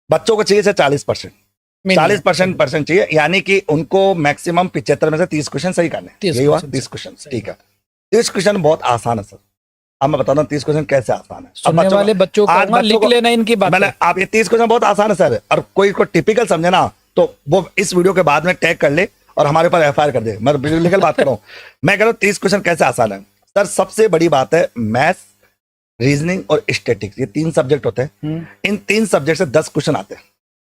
बच्चों को चाहिए 40%, 40% चाहिए, यानी कि उनको मैक्सिमम 75 में से 30 क्वेश्चन सही करने। यही हुआ 30 क्वेश्चन, ठीक है। 30 क्वेश्चन बहुत आसान है सर। अब मैं बताता हूँ 30 क्वेश्चन कैसे आसान है। सुनने वाले बच्चों को लिख लेना इनकी बात। मैंने आप ये 30 क्वेश्चन बहुत आसान है सर, और कोई को टिपिकल समझे ना तो वो इस वीडियो के बाद में टैग कर ले और हमारे ऊपर FIR कर दे। मैं लीगल बात कर रहा हूँ। मैं कह रहा हूँ 30 क्वेश्चन कैसे आसान है सर। सबसे बड़ी बात है मैथ्स, रीजनिंग और स्टैटिक्स, ये 3 सब्जेक्ट होते हैं। इन 3 सब्जेक्ट से 10 क्वेश्चन आते हैं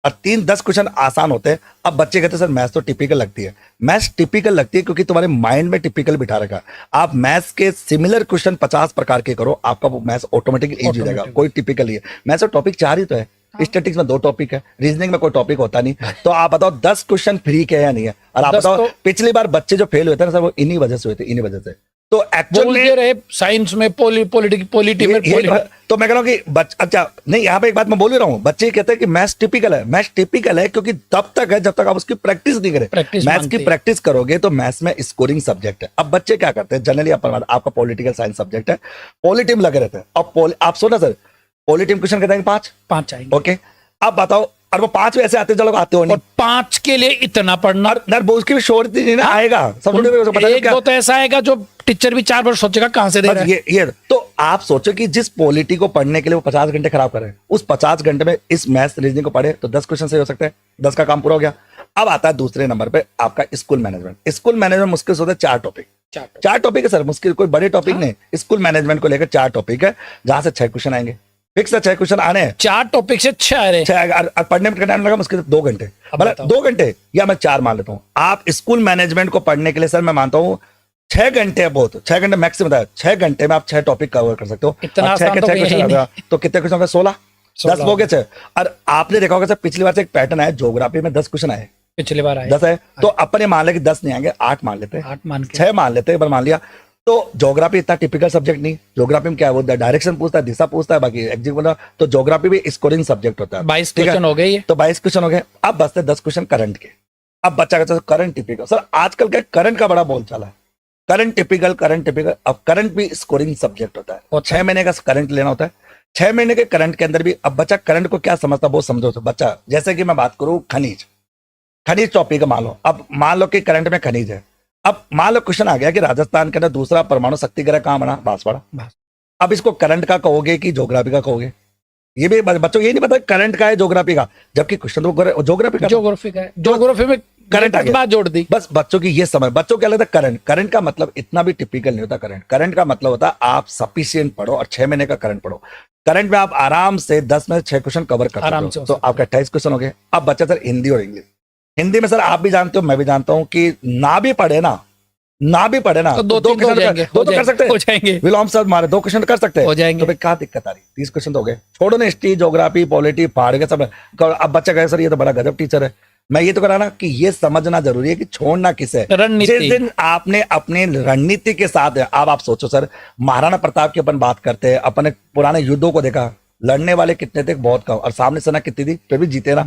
और 10 क्वेश्चन आसान होते हैं। अब बच्चे कहते हैं सर मैथ्स तो टिपिकल लगती है। मैथ्स टिपिकल लगती है क्योंकि तुम्हारे माइंड में टिपिकल बिठा रखा। आप मैथ्स के सिमिलर क्वेश्चन 50 प्रकार के करो, आपका वो मैथ्स ऑटोमेटिकली इजी हो जाएगा। कोई टिपिकल ही है। मैथ्स का टॉपिक 4 ही तो है। स्टैटिक्स में 2 टॉपिक है, रीजनिंग में कोई टॉपिक होता नहीं। तो आप बताओ 10 क्वेश्चन फ्री के या नहीं है। और आप बताओ पिछली बार बच्चे जो फेल हुए थे ना सर, वो इन्हीं वजह से हुए थे, इन्हीं वजह से। तो एक्चुअल में रहे साइंस में तो मैं कह रहा हूँ कि अच्छा नहीं, यहाँ पे एक बात मैं बोल ही रहा हूँ। बच्चे कहते हैं कि मैथ्स टिपिकल है। मैथ्स टिपिकल है क्योंकि तब तक है जब तक आप उसकी प्रैक्टिस नहीं करें। मैथ्स की प्रैक्टिस करोगे तो मैथ्स में स्कोरिंग सब्जेक्ट है। अब बच्चे क्या करते हैं जनरली, आपका पॉलिटिकल साइंस सब्जेक्ट है, पॉलिटिम लगे रहते हैं। अब आप सुना सर, पॉलिटिम क्वेश्चन कहते हैं 5 आएंगे। ओके, अब बताओ, और वो 5 भी ऐसे आते जो लोग आते हो नहीं। और 5 के लिए इतना पढ़ना, उसकी भी शोर नहीं ना आएगा। सब एक दो तो ऐसा आएगा जो टीचर भी 4 बार सोचेगा कहां से दे रहा है। ये तो आप सोचो कि जिस पॉलिटी को पढ़ने के लिए वो 50 घंटे खराब कर रहे हैं, उस 50 घंटे में इस मैथ्स रीजनिंग को पढ़े तो 10 क्वेश्चन सही हो सकते हैं। 10 का काम पूरा हो गया। अब आता है दूसरे नंबर पे आपका स्कूल मैनेजमेंट। स्कूल मैनेजमेंट मुश्किल से होता है 4 टॉपिक। 4 टॉपिक है सर, मुश्किल कोई बड़े टॉपिक नहीं। स्कूल मैनेजमेंट को लेकर 4 टॉपिक है, जहां से 6 क्वेश्चन आएंगे। फिक्स है 6 क्वेश्चन आने हैं। 4 टॉपिक से 6 आ रहे हैं। पढ़ने में टाइम लगा मुश्किल 2 घंटे, मतलब 2 घंटे या मैं 4 मान लेता हूँ। आप स्कूल मैनेजमेंट को पढ़ने के लिए सर मैं मानता हूँ 6 घंटे है बहुत। 6 घंटे मैक्सिमम है। 6 घंटे में आप 6 टॉपिक कवर कर सकते हो। इतना 6 के 6 क्वेश्चन तो कितने क्वेश्चन 16 10 हो गए 6। और आपने देखा होगा सर पिछली बार से एक पैटर्न है, ज्योग्राफी में 10 क्वेश्चन आए। पिछली बार आए 10 है, तो अपने मान ले कि 10 नहीं आएंगे, 8 मान लेते हैं, 6 मान लेते हैं, मान लिया। तो ज्योग्राफी इतना टिपिकल सब्जेक्ट नहीं। ज्योग्राफी में क्या होता है, डायरेक्शन पूछता है, दिशा पूछता है, बाकी एग्जीक्यूटिव। तो ज्योग्राफी भी स्कोरिंग सब्जेक्ट होता है। 22 क्वेश्चन हो गए। तो 22 क्वेश्चन हो गए। अब बचते 10 क्वेश्चन करंट के। अब बच्चा कहता है करंट टिपिकल। सर आजकल क्या करंट का बड़ा बोल चला है, करंट टिपिकल, करंट टिपिकल। अब करंट भी स्कोरिंग सब्जेक्ट होता है और 6 महीने का करंट लेना होता है। 6 महीने के करंट के अंदर भी अब बच्चा करंट को क्या समझता है वो समझो। तो बच्चा जैसे कि मैं बात करूं खनिज टॉपिक है, मान लो। अब मान लो कि करंट में खनिज है। अब मान लो क्वेश्चन आ गया कि राजस्थान के अंदर दूसरा परमाणु शक्ति ग्रह कहां बना, बांसवाड़ा। अब इसको करंट का कहोगे कि ज्योग्राफी का कहोगे, ये भी बच्चों ये नहीं पता करंट का है ज्योग्राफी का, जबकि क्वेश्चन तो ज्योग्राफी का है। ज्योग्राफी में करंट आ गया, जोड़ दी। बस बच्चों की ये समझ, बच्चों क्या लगता है करंट का मतलब इतना भी टिपिकल नहीं होता। करंट का मतलब होता है आप सफिशिएंट पढ़ो और 6 महीने का करंट पढ़ो। करंट में आप आराम से 10 में 6 क्वेश्चन कवर कर सकते हो। तो आपका 28 क्वेश्चन हो गए। अब बच्चा सर हिंदी और इंग्लिश। हिंदी में सर आप भी जानते हो, मैं भी जानता हूं कि ना भी पढ़े ना तो 2 क्वेश्चन तो कर सकते हैं। विलोम शब्द मारे 2 क्वेश्चन कर सकते हैं। तो भाई क्या दिक्कत आ रही, 30 क्वेश्चन तो हो गए। छोड़ो ना हिस्ट्री, ज्योग्राफी, पॉलिटी, पहाड़ के सब। अब बच्चा कहे सर ये तो बड़ा गजब टीचर है। मैं ये तो कह रहा ना कि ये समझना जरूरी है कि छोड़ना किसे। जिस दिन आपने अपने रणनीति के साथ, अब आप सोचो सर, महाराणा प्रताप की अपन बात करते हैं, अपने पुराने युद्धों को देखा, लड़ने वाले कितने थे, बहुत कम, और सामने सेना कितनी थी, फिर भी जीते ना।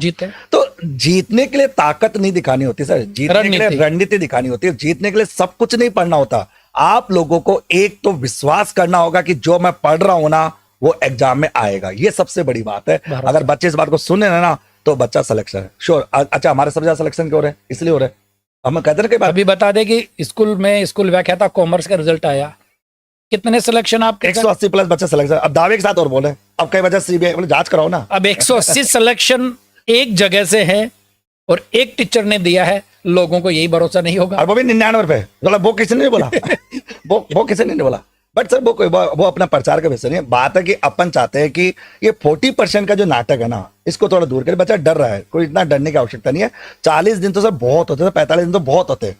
तो जीतने के लिए ताकत नहीं दिखानी होती सर, जीतने के लिए रणनीति दिखानी होती है। जीतने के लिए सब कुछ नहीं पढ़ना होता। आप लोगों को एक तो विश्वास करना होगा कि जो मैं पढ़ रहा हूं ना वो एग्जाम में आएगा। ये सबसे बड़ी बात है। अगर बच्चे इस बात को सुने ना तो बच्चा सिलेक्शन है श्योर। अच्छा हमारे सब ज्यादा सिलेक्शन क्यों हो रहे हैं, इसलिए हो रहे हैं। हम कहते हैं अभी बता दे कि स्कूल व्याख्याता कॉमर्स का रिजल्ट आया, कितने सिलेक्शन आप 180 प्लस बच्चे सिलेक्शन। अब दावे के साथ और बोले, अब कई बच्चे सीबीआई जांच कराओ ना। अब 180 सिलेक्शन एक जगह से है और एक टीचर ने दिया है, लोगों को यही भरोसा नहीं होगा। और वो भी 99 रुपए, वो किसी ने नहीं बोला वो किसी ने नहीं बोला। बट सर वो अपना प्रचार का विषय नहीं है। बात है कि अपन चाहते हैं कि ये 40% का जो नाटक है ना, इसको थोड़ा दूर करें। बच्चा डर रहा है, कोई इतना डरने की आवश्यकता नहीं है। 40 दिन तो सर बहुत होते हैं, 45 दिन तो बहुत होते हैं।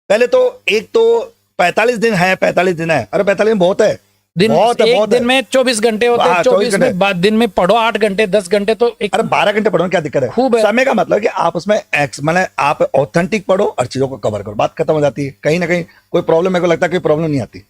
पहले तो एक तो 45 दिन है, 45 दिन है, अरे 45 दिन बहुत है। बहुत दिन में 24 घंटे होते हैं। 24 में बाद दिन में पढ़ो 8 घंटे 10 घंटे तो अरे 12 घंटे पढ़ो, क्या दिक्कत है। खूब समय का मतलब कि आप उसमें मतलब आप ऑथेंटिक पढ़ो और चीजों को कवर करो, बात खत्म हो जाती है। कहीं ना कहीं कोई प्रॉब्लम मेरे को लगता है कोई प्रॉब्लम नहीं आती।